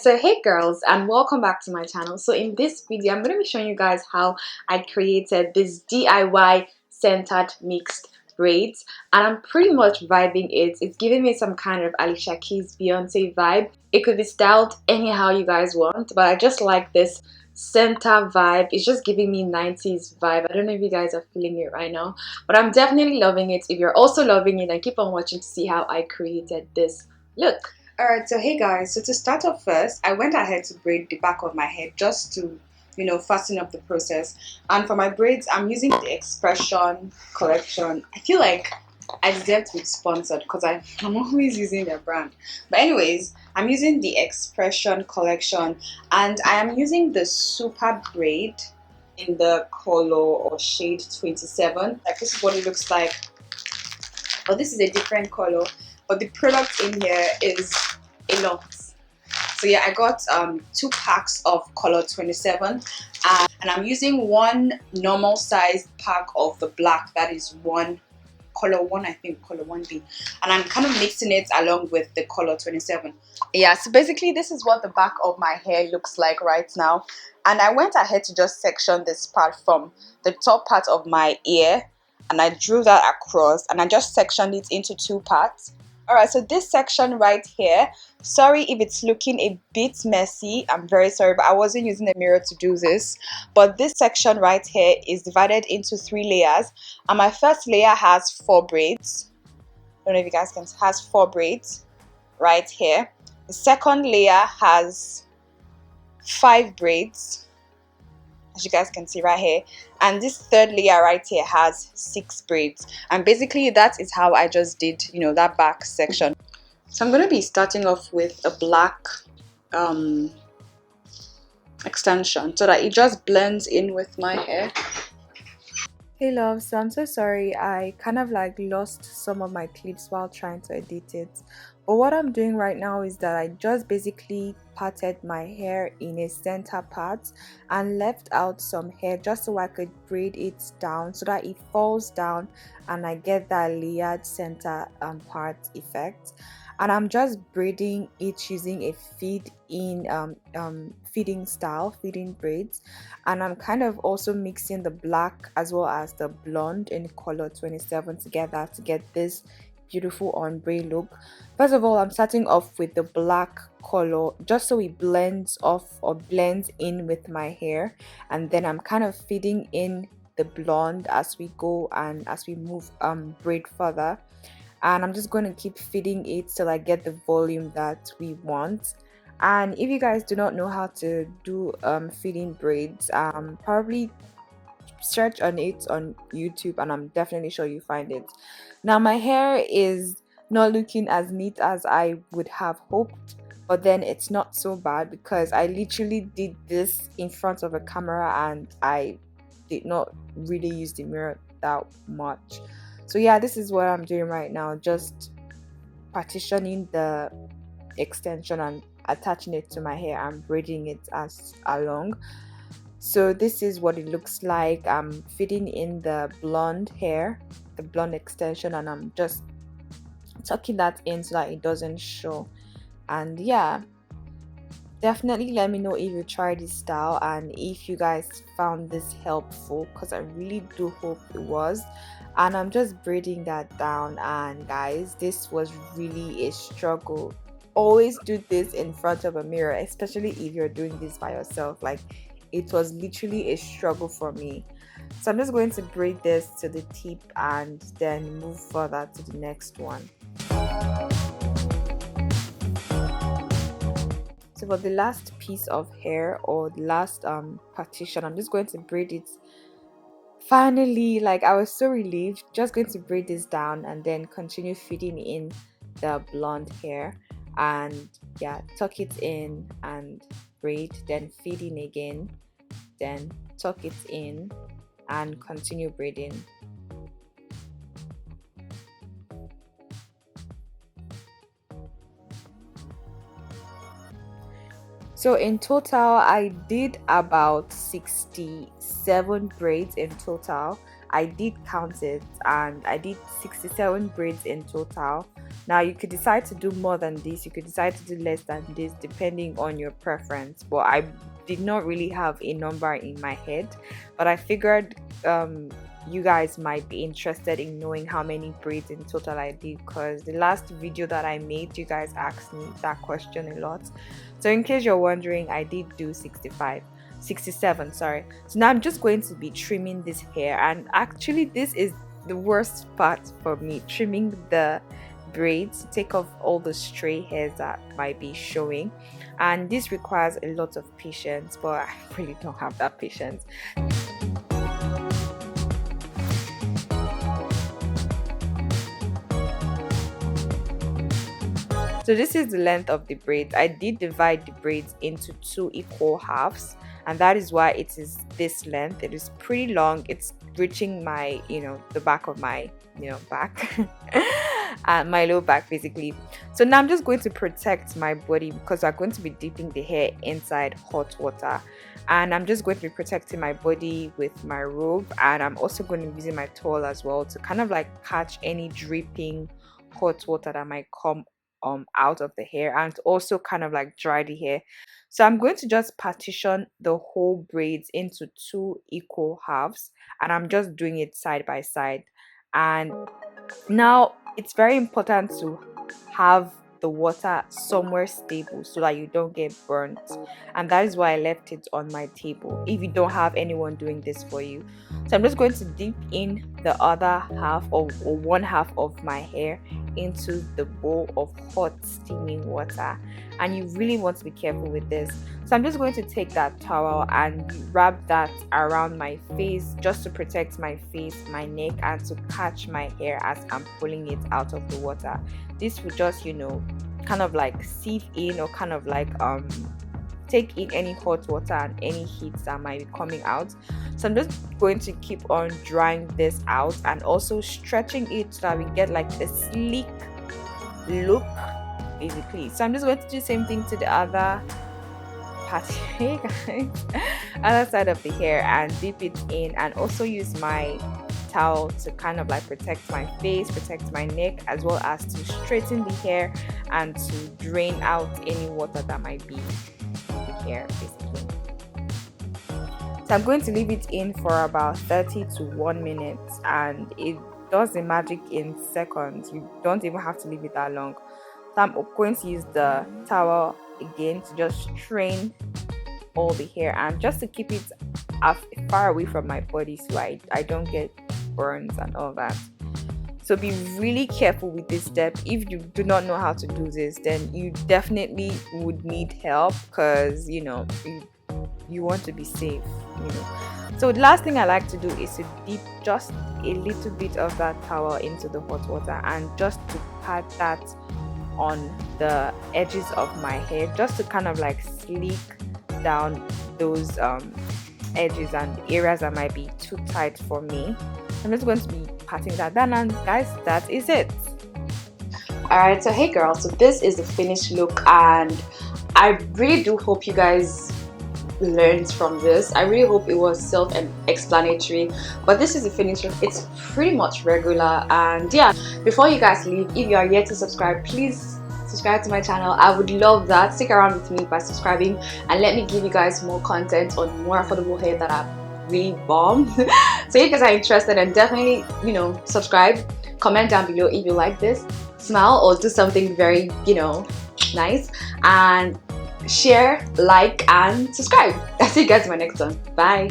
So hey girls, and welcome back to my channel. So in this video I'm going to be showing you guys how I created this DIY centered mixed braids, and I'm pretty much vibing it. It's giving me some kind of Alicia Keys Beyonce vibe. It could be styled anyhow you guys want, but I just like this center vibe. It's just giving me 90s vibe. I don't know if you guys are feeling it right now, but I'm definitely loving it. If you're also loving it, then keep on watching to see how I created this look. Alright, so hey guys, so to start off first, I went ahead to braid the back of my head just to, fasten up the process. And for my braids, I'm using the Xpression collection. I feel like I deserve to be sponsored because I'm always using their brand. But anyways, I'm using the Xpression collection and I am using the super braid in the color or shade 27. Like this is what it looks like. Oh, this is a different color, but the product in here is a lot. So yeah, I got 2 packs of color 27 and I'm using one normal sized pack of the black, that is one color 1, I think color 1B, and I'm kind of mixing it along with the color 27. Yeah, so basically this is what the back of my hair looks like right now, and I went ahead to just section this part from the top part of my ear, and I drew that across and I just sectioned it into 2 parts. Alright, so this section right here, sorry if it's looking a bit messy, I'm very sorry, but I wasn't using a mirror to do this. But this section right here is divided into 3 layers, and my first layer has 4 braids. I don't know if you guys can, has 4 braids right here. The second layer has 5 braids, as you guys can see right here, and this third layer right here has 6 braids, and basically that is how I just did that back section. So I'm going to be starting off with a black extension so that it just blends in with my hair. Hey love, so I'm so sorry, I kind of lost some of my clips while trying to edit it. But what I'm doing right now is that I just basically parted my hair in a center part and left out some hair just so I could braid it down so that it falls down and I get that layered center part effect. And I'm just braiding it using a feeding braids, and I'm kind of also mixing the black as well as the blonde in color 27 together to get this beautiful ombre look. First of all, I'm starting off with the black color just so it blends off or blends in with my hair, and then I'm kind of feeding in the blonde as we go and as we move braid further, and I'm just going to keep feeding it till I get the volume that we want. And if you guys do not know how to do feeding braids, probably search on it on YouTube and I'm definitely sure you find it. Now my hair is not looking as neat as I would have hoped, but then it's not so bad because I literally did this in front of a camera and I did not really use the mirror that much. So yeah, this is what I'm doing right now, just partitioning the extension and attaching it to my hair and braiding it as along. So this is what it looks like. I'm fitting in the blonde hair, the blonde extension, and I'm just tucking that in so that it doesn't show. And yeah, definitely let me know if you tried this style and if you guys found this helpful, because I really do hope it was. And I'm just braiding that down, and guys, this was really a struggle. Always do this in front of a mirror, especially if you're doing this by yourself. Like, it was literally a struggle for me. So I'm just going to braid this to the tip and then move further to the next one. So for the last piece of hair, or the last partition, I'm just going to braid it. Finally, like, I was so relieved. Just going to braid this down and then continue feeding in the blonde hair, and yeah, tuck it in and braid, then feed in again, then tuck it in and continue braiding. So in total I did about 67 braids in total, I did count it and I did 67 braids in total. Now you could decide to do more than this, you could decide to do less than this depending on your preference, but I did not really have a number in my head. But I figured you guys might be interested in knowing how many braids in total I did, because the last video that I made, you guys asked me that question a lot. So in case you're wondering, I did do 67, sorry. So now I'm just going to be trimming this hair, and actually this is the worst part for me, trimming the braids to take off all the stray hairs that might be showing, and this requires a lot of patience, but I really don't have that patience. So this is the length of the braids. I did divide the braids into 2 equal halves, and that is why it is this length. It is pretty long. It's reaching my, the back of my, back. My low back basically. So now I'm just going to protect my body because I'm going to be dipping the hair inside hot water, and I'm just going to be protecting my body with my robe, and I'm also going to be using my towel as well to kind of like catch any dripping hot water that might come out of the hair, and also kind of like dry the hair. So I'm going to just partition the whole braids into 2 equal halves, and I'm just doing it side by side. And now it's very important to have the water somewhere stable so that you don't get burnt, and that is why I left it on my table if you don't have anyone doing this for you. So I'm just going to dip in the other half or one half of my hair into the bowl of hot steaming water, and you really want to be careful with this. So I'm just going to take that towel and wrap that around my face just to protect my face, my neck, and to catch my hair as I'm pulling it out of the water. This will just kind of like sieve in, or kind of like take in any hot water and any heat that might be coming out. So I'm just going to keep on drying this out and also stretching it so that we get like a sleek look basically. So I'm just going to do the same thing to the other part here, guys, other side of the hair, and dip it in, and also use my towel to kind of like protect my face, protect my neck, as well as to straighten the hair and to drain out any water that might be in the hair basically. So I'm going to leave it in for about 30 to 1 minute, and it does the magic in seconds. You don't even have to leave it that long. So I'm going to use the towel again to just strain all the hair, and just to keep it far away from my body so I don't get burns and all that. So be really careful with this step. If you do not know how to do this, then you definitely would need help, because you want to be safe. So the last thing I like to do is to dip just a little bit of that towel into the hot water, and just to pat that on the edges of my hair, just to kind of like sleek down those edges and areas that might be too tight for me. I'm just going to be patting that down, and guys, that is it. Alright, so hey girls, so this is the finished look, and I really do hope you guys learned from this. I really hope it was self-explanatory, but this is the finished look. It's pretty much regular. And yeah, before you guys leave, if you are yet to subscribe, please subscribe to my channel. I would love that. Stick around with me by subscribing, and let me give you guys more content on more affordable hair that are really bomb. So if you guys are interested, and definitely subscribe, comment down below if you like this, smile, or do something very nice, and share, like, and subscribe. I'll see you guys in my next one. Bye.